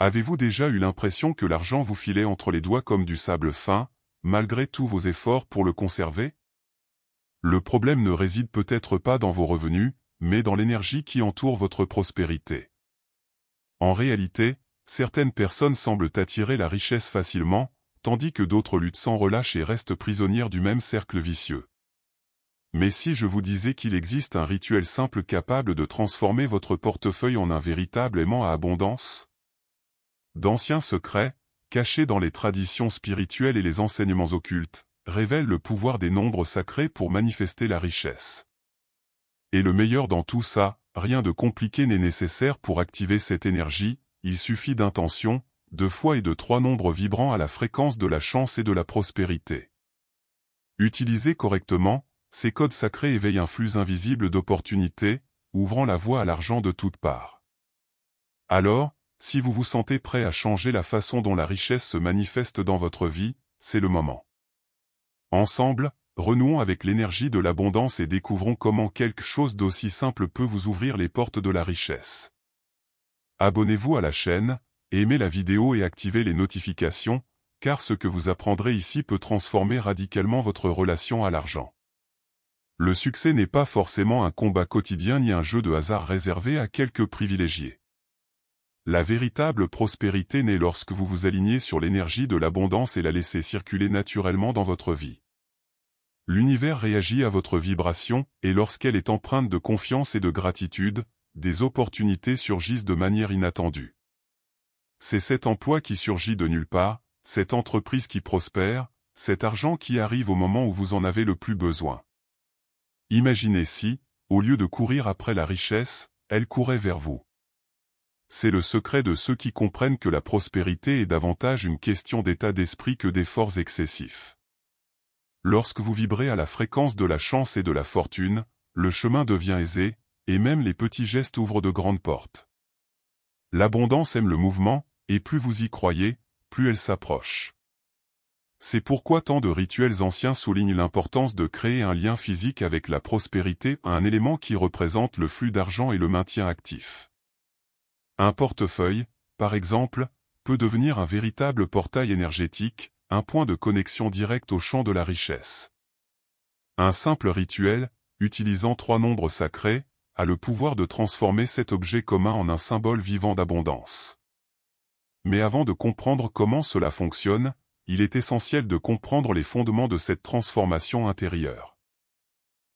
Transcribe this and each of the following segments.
Avez-vous déjà eu l'impression que l'argent vous filait entre les doigts comme du sable fin, malgré tous vos efforts pour le conserver? Le problème ne réside peut-être pas dans vos revenus, mais dans l'énergie qui entoure votre prospérité. En réalité, certaines personnes semblent attirer la richesse facilement, tandis que d'autres luttent sans relâche et restent prisonnières du même cercle vicieux. Mais si je vous disais qu'il existe un rituel simple capable de transformer votre portefeuille en un véritable aimant à abondance? D'anciens secrets, cachés dans les traditions spirituelles et les enseignements occultes, révèlent le pouvoir des nombres sacrés pour manifester la richesse. Et le meilleur dans tout ça, rien de compliqué n'est nécessaire pour activer cette énergie, il suffit d'intention, de foi et de 3 nombres vibrants à la fréquence de la chance et de la prospérité. Utilisés correctement, ces codes sacrés éveillent un flux invisible d'opportunités, ouvrant la voie à l'argent de toutes parts. Alors, si vous vous sentez prêt à changer la façon dont la richesse se manifeste dans votre vie, c'est le moment. Ensemble, renouons avec l'énergie de l'abondance et découvrons comment quelque chose d'aussi simple peut vous ouvrir les portes de la richesse. Abonnez-vous à la chaîne, aimez la vidéo et activez les notifications, car ce que vous apprendrez ici peut transformer radicalement votre relation à l'argent. Le succès n'est pas forcément un combat quotidien ni un jeu de hasard réservé à quelques privilégiés. La véritable prospérité naît lorsque vous vous alignez sur l'énergie de l'abondance et la laissez circuler naturellement dans votre vie. L'univers réagit à votre vibration, et lorsqu'elle est empreinte de confiance et de gratitude, des opportunités surgissent de manière inattendue. C'est cet emploi qui surgit de nulle part, cette entreprise qui prospère, cet argent qui arrive au moment où vous en avez le plus besoin. Imaginez si, au lieu de courir après la richesse, elle courait vers vous. C'est le secret de ceux qui comprennent que la prospérité est davantage une question d'état d'esprit que d'efforts excessifs. Lorsque vous vibrez à la fréquence de la chance et de la fortune, le chemin devient aisé, et même les petits gestes ouvrent de grandes portes. L'abondance aime le mouvement, et plus vous y croyez, plus elle s'approche. C'est pourquoi tant de rituels anciens soulignent l'importance de créer un lien physique avec la prospérité, un élément qui représente le flux d'argent et le maintien actif. Un portefeuille, par exemple, peut devenir un véritable portail énergétique, un point de connexion direct au champ de la richesse. Un simple rituel, utilisant 3 nombres sacrés, a le pouvoir de transformer cet objet commun en un symbole vivant d'abondance. Mais avant de comprendre comment cela fonctionne, il est essentiel de comprendre les fondements de cette transformation intérieure.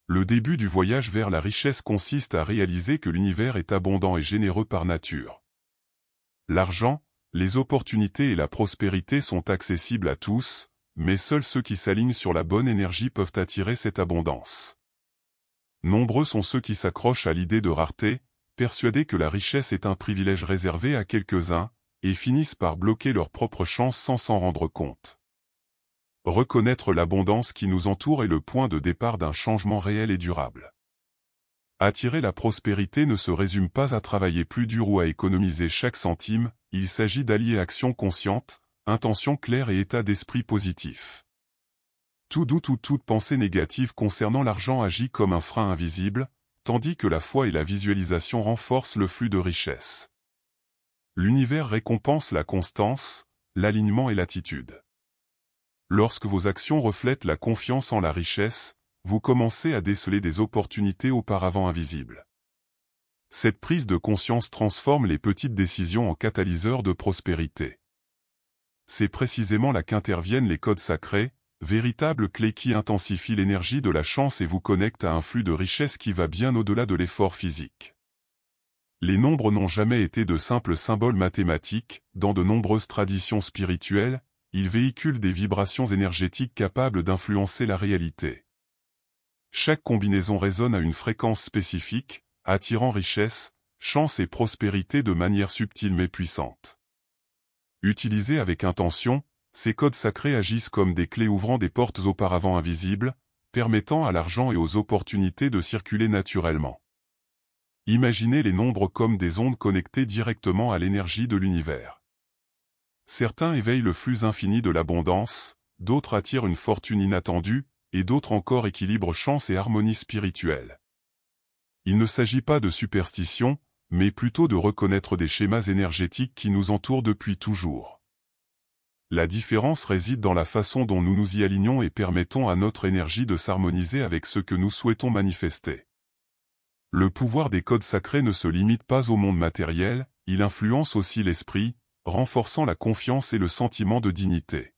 Le début du voyage vers la richesse consiste à réaliser que l'univers est abondant et généreux par nature. L'argent, les opportunités et la prospérité sont accessibles à tous, mais seuls ceux qui s'alignent sur la bonne énergie peuvent attirer cette abondance. Nombreux sont ceux qui s'accrochent à l'idée de rareté, persuadés que la richesse est un privilège réservé à quelques-uns, et finissent par bloquer leur propre chance sans s'en rendre compte. Reconnaître l'abondance qui nous entoure est le point de départ d'un changement réel et durable. Attirer la prospérité ne se résume pas à travailler plus dur ou à économiser chaque centime, il s'agit d'allier action consciente, intention claire et état d'esprit positif. Tout doute ou toute pensée négative concernant l'argent agit comme un frein invisible, tandis que la foi et la visualisation renforcent le flux de richesse. L'univers récompense la constance, l'alignement et l'attitude. Lorsque vos actions reflètent la confiance en la richesse, vous commencez à déceler des opportunités auparavant invisibles. Cette prise de conscience transforme les petites décisions en catalyseurs de prospérité. C'est précisément là qu'interviennent les codes sacrés, véritables clés qui intensifient l'énergie de la chance et vous connectent à un flux de richesse qui va bien au-delà de l'effort physique. Les nombres n'ont jamais été de simples symboles mathématiques, dans de nombreuses traditions spirituelles, ils véhiculent des vibrations énergétiques capables d'influencer la réalité. Chaque combinaison résonne à une fréquence spécifique, attirant richesse, chance et prospérité de manière subtile mais puissante. Utilisés avec intention, ces codes sacrés agissent comme des clés ouvrant des portes auparavant invisibles, permettant à l'argent et aux opportunités de circuler naturellement. Imaginez les nombres comme des ondes connectées directement à l'énergie de l'univers. Certains éveillent le flux infini de l'abondance, d'autres attirent une fortune inattendue, et d'autres encore équilibrent chance et harmonie spirituelle. Il ne s'agit pas de superstition, mais plutôt de reconnaître des schémas énergétiques qui nous entourent depuis toujours. La différence réside dans la façon dont nous nous y alignons et permettons à notre énergie de s'harmoniser avec ce que nous souhaitons manifester. Le pouvoir des codes sacrés ne se limite pas au monde matériel, il influence aussi l'esprit, renforçant la confiance et le sentiment de dignité.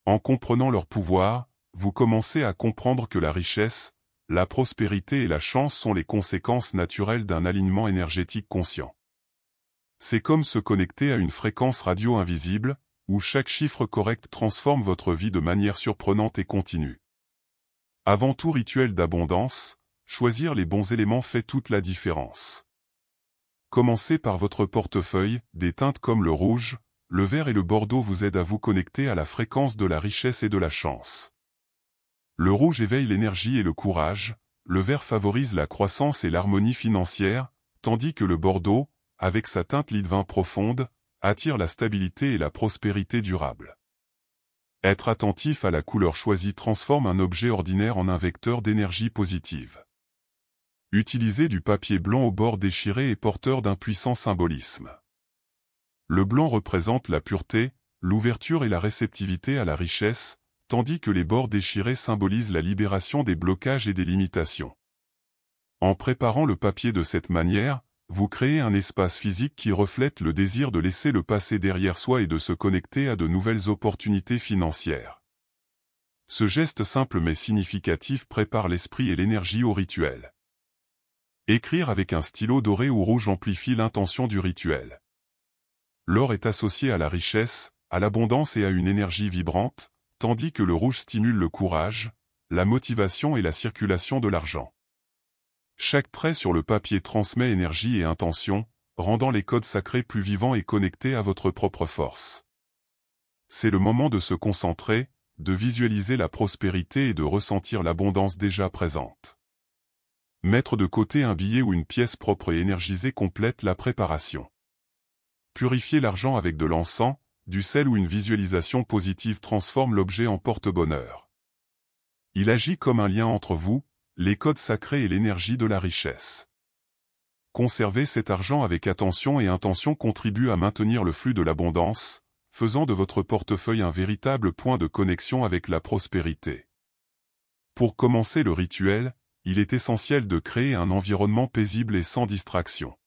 En comprenant leur pouvoir, vous commencez à comprendre que la richesse, la prospérité et la chance sont les conséquences naturelles d'un alignement énergétique conscient. C'est comme se connecter à une fréquence radio invisible, où chaque chiffre correct transforme votre vie de manière surprenante et continue. Avant tout rituel d'abondance, choisir les bons éléments fait toute la différence. Commencez par votre portefeuille, des teintes comme le rouge, le vert et le bordeaux vous aident à vous connecter à la fréquence de la richesse et de la chance. Le rouge éveille l'énergie et le courage, le vert favorise la croissance et l'harmonie financière, tandis que le bordeaux, avec sa teinte lit de vin profonde, attire la stabilité et la prospérité durable. Être attentif à la couleur choisie transforme un objet ordinaire en un vecteur d'énergie positive. Utilisez du papier blanc au bord déchiré et porteur d'un puissant symbolisme. Le blanc représente la pureté, l'ouverture et la réceptivité à la richesse, tandis que les bords déchirés symbolisent la libération des blocages et des limitations. En préparant le papier de cette manière, vous créez un espace physique qui reflète le désir de laisser le passé derrière soi et de se connecter à de nouvelles opportunités financières. Ce geste simple mais significatif prépare l'esprit et l'énergie au rituel. Écrire avec un stylo doré ou rouge amplifie l'intention du rituel. L'or est associé à la richesse, à l'abondance et à une énergie vibrante, tandis que le rouge stimule le courage, la motivation et la circulation de l'argent. Chaque trait sur le papier transmet énergie et intention, rendant les codes sacrés plus vivants et connectés à votre propre force. C'est le moment de se concentrer, de visualiser la prospérité et de ressentir l'abondance déjà présente. Mettre de côté un billet ou une pièce propre et énergisée complète la préparation. Purifier l'argent avec de l'encens, du sel ou une visualisation positive transforme l'objet en porte-bonheur. Il agit comme un lien entre vous, les codes sacrés et l'énergie de la richesse. Conserver cet argent avec attention et intention contribue à maintenir le flux de l'abondance, faisant de votre portefeuille un véritable point de connexion avec la prospérité. Pour commencer le rituel, il est essentiel de créer un environnement paisible et sans distraction.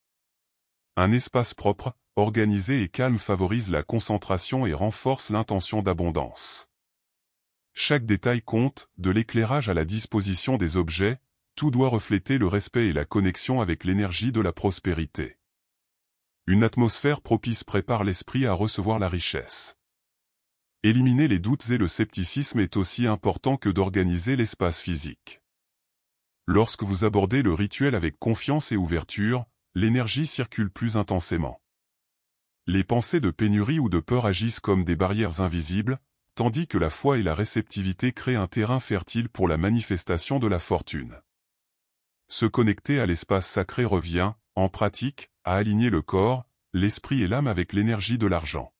Un espace propre, organisé et calme favorise la concentration et renforce l'intention d'abondance. Chaque détail compte, de l'éclairage à la disposition des objets, tout doit refléter le respect et la connexion avec l'énergie de la prospérité. Une atmosphère propice prépare l'esprit à recevoir la richesse. Éliminer les doutes et le scepticisme est aussi important que d'organiser l'espace physique. Lorsque vous abordez le rituel avec confiance et ouverture, l'énergie circule plus intensément. Les pensées de pénurie ou de peur agissent comme des barrières invisibles, tandis que la foi et la réceptivité créent un terrain fertile pour la manifestation de la fortune. Se connecter à l'espace sacré revient, en pratique, à aligner le corps, l'esprit et l'âme avec l'énergie de l'argent.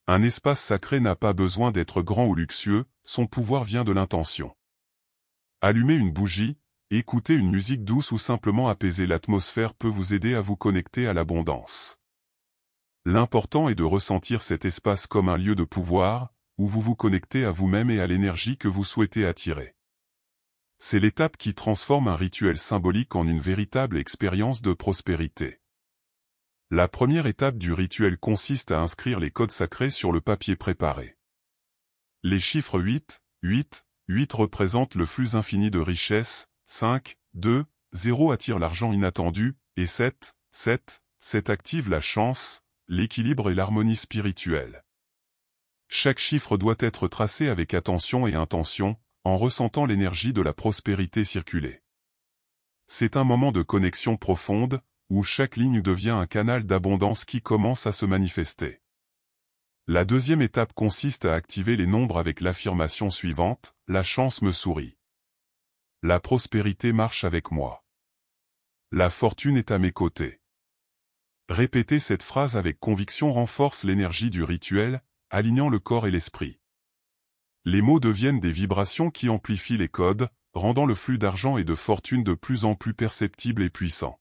Un espace sacré n'a pas besoin d'être grand ou luxueux, son pouvoir vient de l'intention. Allumer une bougie, écouter une musique douce ou simplement apaiser l'atmosphère peut vous aider à vous connecter à l'abondance. L'important est de ressentir cet espace comme un lieu de pouvoir, où vous vous connectez à vous-même et à l'énergie que vous souhaitez attirer. C'est l'étape qui transforme un rituel symbolique en une véritable expérience de prospérité. La première étape du rituel consiste à inscrire les codes sacrés sur le papier préparé. Les chiffres 8, 8, 8 représentent le flux infini de richesse, 5, 2, 0 attire l'argent inattendu, et 7, 7, 7 active la chance, l'équilibre et l'harmonie spirituelle. Chaque chiffre doit être tracé avec attention et intention, en ressentant l'énergie de la prospérité circuler. C'est un moment de connexion profonde, où chaque ligne devient un canal d'abondance qui commence à se manifester. La deuxième étape consiste à activer les nombres avec l'affirmation suivante, « La chance me sourit. La prospérité marche avec moi. La fortune est à mes côtés. » Répéter cette phrase avec conviction renforce l'énergie du rituel, alignant le corps et l'esprit. Les mots deviennent des vibrations qui amplifient les codes, rendant le flux d'argent et de fortune de plus en plus perceptible et puissant.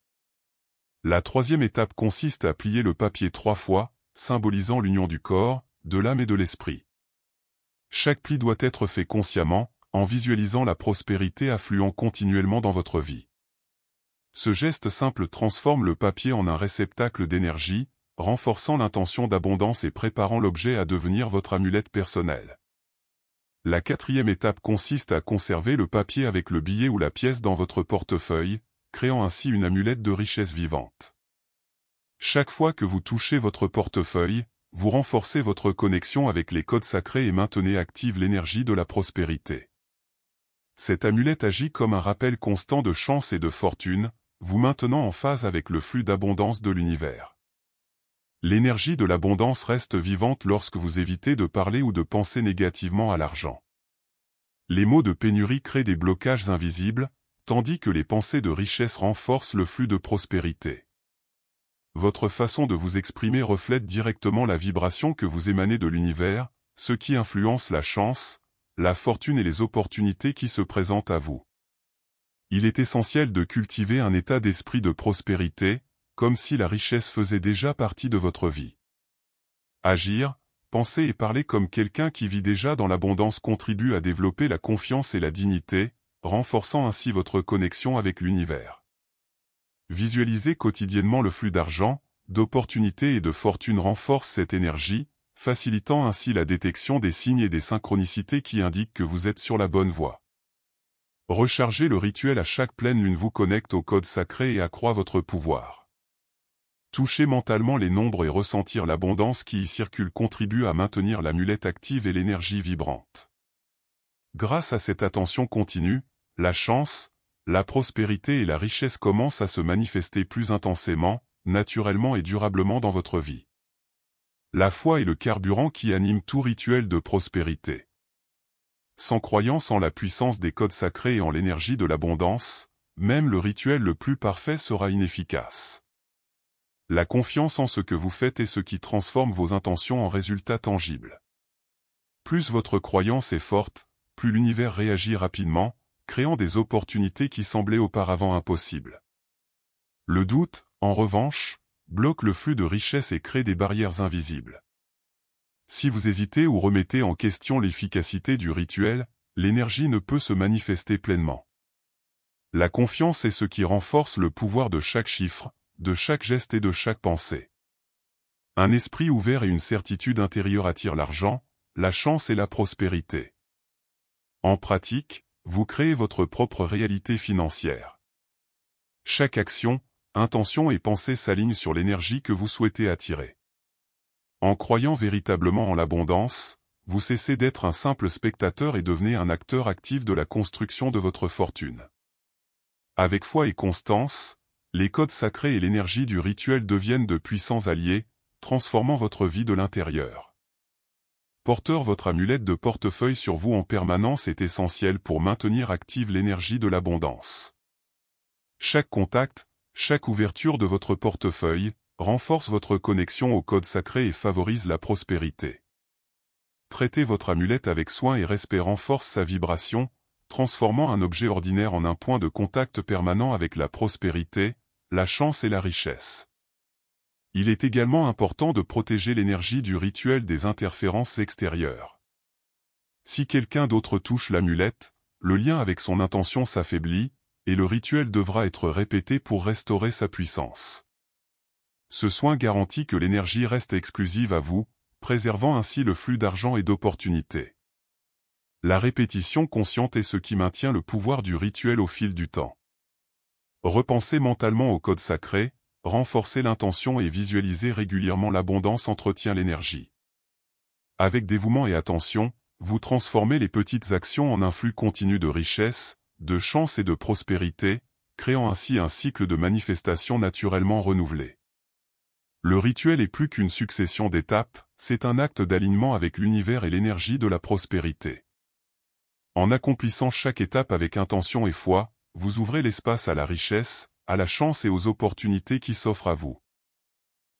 La troisième étape consiste à plier le papier 3 fois, symbolisant l'union du corps, de l'âme et de l'esprit. Chaque pli doit être fait consciemment, en visualisant la prospérité affluant continuellement dans votre vie. Ce geste simple transforme le papier en un réceptacle d'énergie, renforçant l'intention d'abondance et préparant l'objet à devenir votre amulette personnelle. La quatrième étape consiste à conserver le papier avec le billet ou la pièce dans votre portefeuille, créant ainsi une amulette de richesse vivante. Chaque fois que vous touchez votre portefeuille, vous renforcez votre connexion avec les codes sacrés et maintenez active l'énergie de la prospérité. Cette amulette agit comme un rappel constant de chance et de fortune, vous maintenant en phase avec le flux d'abondance de l'univers. L'énergie de l'abondance reste vivante lorsque vous évitez de parler ou de penser négativement à l'argent. Les mots de pénurie créent des blocages invisibles, tandis que les pensées de richesse renforcent le flux de prospérité. Votre façon de vous exprimer reflète directement la vibration que vous émanez de l'univers, ce qui influence la chance, la fortune et les opportunités qui se présentent à vous. Il est essentiel de cultiver un état d'esprit de prospérité, comme si la richesse faisait déjà partie de votre vie. Agir, penser et parler comme quelqu'un qui vit déjà dans l'abondance contribue à développer la confiance et la dignité, renforçant ainsi votre connexion avec l'univers. Visualiser quotidiennement le flux d'argent, d'opportunités et de fortune renforce cette énergie, facilitant ainsi la détection des signes et des synchronicités qui indiquent que vous êtes sur la bonne voie. Recharger le rituel à chaque pleine lune vous connecte au code sacré et accroît votre pouvoir. Toucher mentalement les nombres et ressentir l'abondance qui y circule contribue à maintenir l'amulette active et l'énergie vibrante. Grâce à cette attention continue, la chance, la prospérité et la richesse commencent à se manifester plus intensément, naturellement et durablement dans votre vie. La foi est le carburant qui anime tout rituel de prospérité. Sans croyance en la puissance des codes sacrés et en l'énergie de l'abondance, même le rituel le plus parfait sera inefficace. La confiance en ce que vous faites est ce qui transforme vos intentions en résultats tangibles. Plus votre croyance est forte, plus l'univers réagit rapidement, créant des opportunités qui semblaient auparavant impossibles. Le doute, en revanche, bloque le flux de richesse et crée des barrières invisibles. Si vous hésitez ou remettez en question l'efficacité du rituel, l'énergie ne peut se manifester pleinement. La confiance est ce qui renforce le pouvoir de chaque chiffre, de chaque geste et de chaque pensée. Un esprit ouvert et une certitude intérieure attirent l'argent, la chance et la prospérité. En pratique, vous créez votre propre réalité financière. Chaque action, intention et pensée s'aligne sur l'énergie que vous souhaitez attirer. En croyant véritablement en l'abondance, vous cessez d'être un simple spectateur et devenez un acteur actif de la construction de votre fortune. Avec foi et constance, les codes sacrés et l'énergie du rituel deviennent de puissants alliés, transformant votre vie de l'intérieur. Porteur, votre amulette de portefeuille sur vous en permanence est essentielle pour maintenir active l'énergie de l'abondance. Chaque contact, chaque ouverture de votre portefeuille, renforce votre connexion au code sacré et favorise la prospérité. Traitez votre amulette avec soin et respect renforce sa vibration, transformant un objet ordinaire en un point de contact permanent avec la prospérité, la chance et la richesse. Il est également important de protéger l'énergie du rituel des interférences extérieures. Si quelqu'un d'autre touche l'amulette, le lien avec son intention s'affaiblit, et le rituel devra être répété pour restaurer sa puissance. Ce soin garantit que l'énergie reste exclusive à vous, préservant ainsi le flux d'argent et d'opportunités. La répétition consciente est ce qui maintient le pouvoir du rituel au fil du temps. Repensez mentalement au code sacré, renforcer l'intention et visualiser régulièrement l'abondance entretient l'énergie. Avec dévouement et attention, vous transformez les petites actions en un flux continu de richesse, de chance et de prospérité, créant ainsi un cycle de manifestations naturellement renouvelé. Le rituel est plus qu'une succession d'étapes, c'est un acte d'alignement avec l'univers et l'énergie de la prospérité. En accomplissant chaque étape avec intention et foi, vous ouvrez l'espace à la richesse, à la chance et aux opportunités qui s'offrent à vous.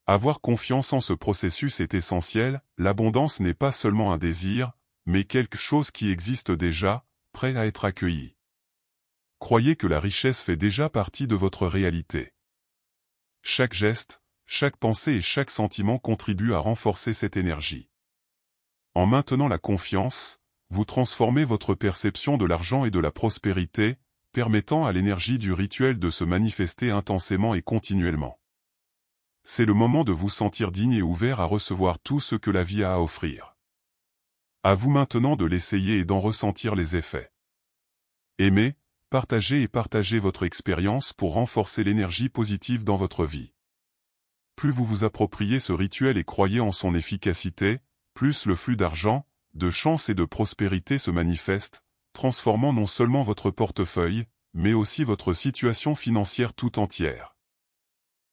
Avoir confiance en ce processus est essentiel, l'abondance n'est pas seulement un désir, mais quelque chose qui existe déjà, prêt à être accueilli. Croyez que la richesse fait déjà partie de votre réalité. Chaque geste, chaque pensée et chaque sentiment contribuent à renforcer cette énergie. En maintenant la confiance, vous transformez votre perception de l'argent et de la prospérité, permettant à l'énergie du rituel de se manifester intensément et continuellement. C'est le moment de vous sentir digne et ouvert à recevoir tout ce que la vie a à offrir. À vous maintenant de l'essayer et d'en ressentir les effets. Aimez, partagez et partagez votre expérience pour renforcer l'énergie positive dans votre vie. Plus vous vous appropriez ce rituel et croyez en son efficacité, plus le flux d'argent, de chance et de prospérité se manifeste, transformant non seulement votre portefeuille, mais aussi votre situation financière tout entière.